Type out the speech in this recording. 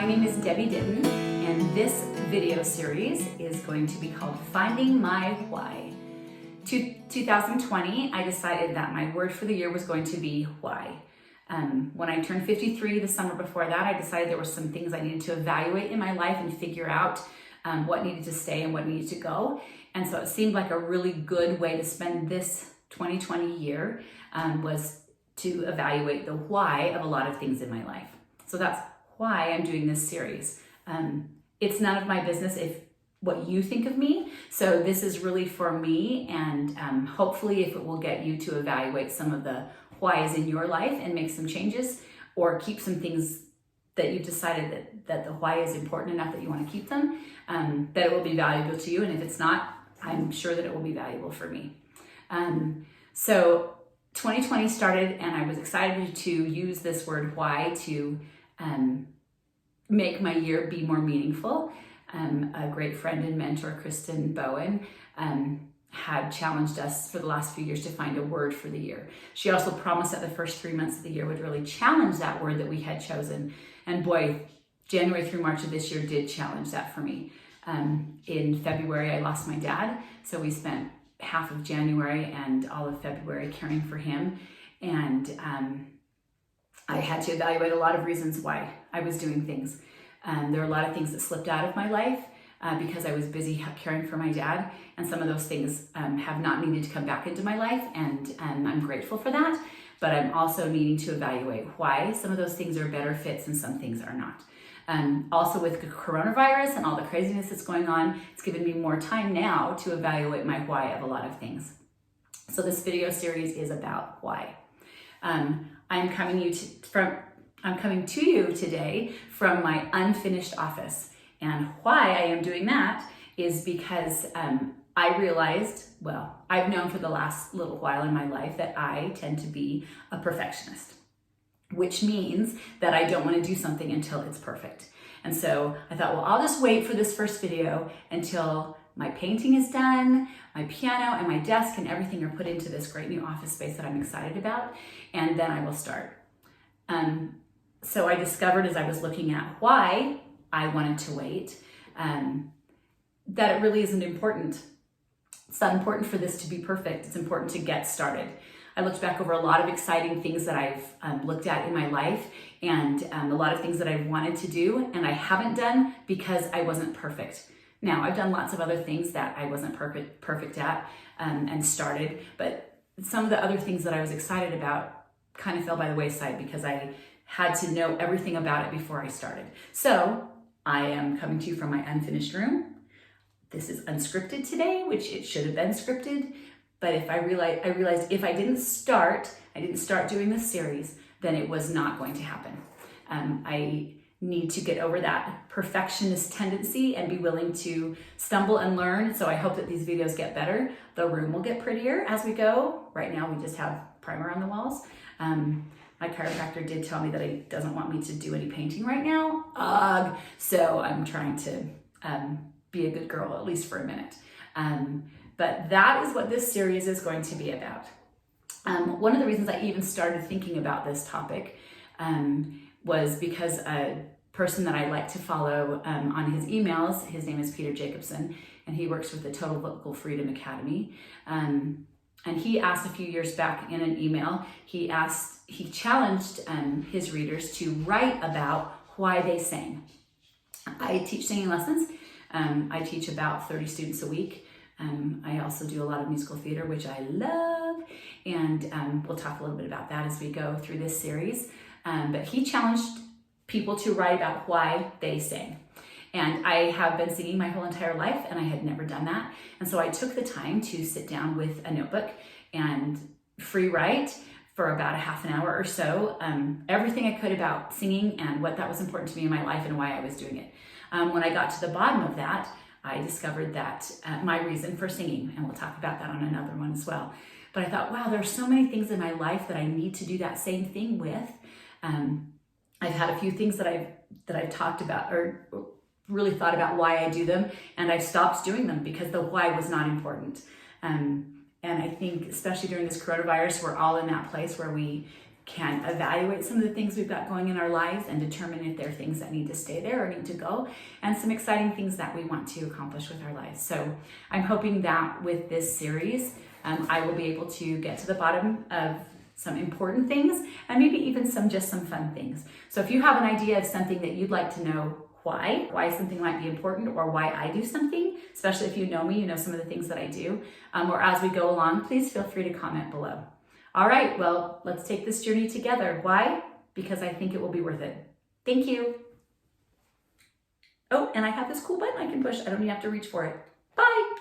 My name is Debbie Ditton, and this video series is going to be called Finding My Why. 2020, I decided that my word for the year was going to be why. When I turned 53 the summer before that, I decided there were some things I needed to evaluate in my life and figure out what needed to stay and what needed to go. And so it seemed like a really good way to spend this 2020 year was to evaluate the why of a lot of things in my life. So that's why I'm doing this series. It's none of my business if what you think of me. So this is really for me, and hopefully if it will get you to evaluate some of the whys in your life and make some changes, or keep some things that you've decided that the why is important enough that you want to keep them, that it will be valuable to you. And if it's not, I'm sure that it will be valuable for me. So 2020 started, and I was excited to use this word why to make my year be more meaningful. A great friend and mentor, Kristen Bowen, had challenged us for the last few years to find a word for the year. She also promised that the first 3 months of the year would really challenge that word that we had chosen. And boy, January through March of this year did challenge that for me. In February, I lost my dad, so we spent half of January and all of February caring for him. And I had to evaluate a lot of reasons why I was doing things. There were a lot of things that slipped out of my life because I was busy caring for my dad, and some of those things have not needed to come back into my life, and I'm grateful for that. But I'm also needing to evaluate why some of those things are better fits and some things are not. Also with the coronavirus and all the craziness that's going on, it's given me more time now to evaluate my why of a lot of things. So this video series is about why. I'm coming to you today from my unfinished office. And why I am doing that is because I realized, well, I've known for the last little while in my life that I tend to be a perfectionist, which means that I don't want to do something until it's perfect. And so I thought, well, I'll just wait for this first video until my painting is done, my piano and my desk and everything are put into this great new office space that I'm excited about, and then I will start. So I discovered as I was looking at why I wanted to wait, that it really isn't important. It's not important for this to be perfect. It's important to get started. I looked back over a lot of exciting things that I've looked at in my life, and a lot of things that I wanted to do and I haven't done because I wasn't perfect. Now, I've done lots of other things that I wasn't perfect at and started, but some of the other things that I was excited about kind of fell by the wayside because I had to know everything about it before I started. So I am coming to you from my unfinished room. This is unscripted today, which it should have been scripted. But if I realized if I didn't start doing this series, then it was not going to happen. I need to get over that perfectionist tendency and be willing to stumble and learn. So I hope that these videos get better. The room will get prettier as we go. Right now we just have primer on the walls. My chiropractor did tell me that he doesn't want me to do any painting right now. So I'm trying to be a good girl, at least for a minute. But that is what this series is going to be about. One of the reasons I even started thinking about this topic was because a person that I like to follow on his emails, his name is Peter Jacobson, and he works with the Total Vocal Freedom Academy. And he asked a few years back in an email, he challenged his readers to write about why they sang. I teach singing lessons. I teach about 30 students a week. I also do a lot of musical theater, which I love. And we'll talk a little bit about that as we go through this series. But he challenged people to write about why they sang. And I have been singing my whole entire life, and I had never done that. And so I took the time to sit down with a notebook and free write for about a half an hour or so, everything I could about singing and what that was important to me in my life and why I was doing it. When I got to the bottom of that, I discovered that my reason for singing, and we'll talk about that on another one as well. But I thought, wow, there's so many things in my life that I need to do that same thing with. I've had a few things that I've talked about or really thought about why I do them, and I stopped doing them because the why was not important. And I think especially during this coronavirus, we're all in that place where we can evaluate some of the things we've got going in our lives and determine if there are things that need to stay there or need to go, and some exciting things that we want to accomplish with our lives. So I'm hoping that with this series, I will be able to get to the bottom of some important things and maybe even some fun things. So if you have an idea of something that you'd like to know why something might be important, or why I do something, especially if you know me, you know some of the things that I do, or as we go along, please feel free to comment below. All right, well, let's take this journey together. Why? Because I think it will be worth it. Thank you. Oh, and I have this cool button I can push. I don't even have to reach for it. Bye.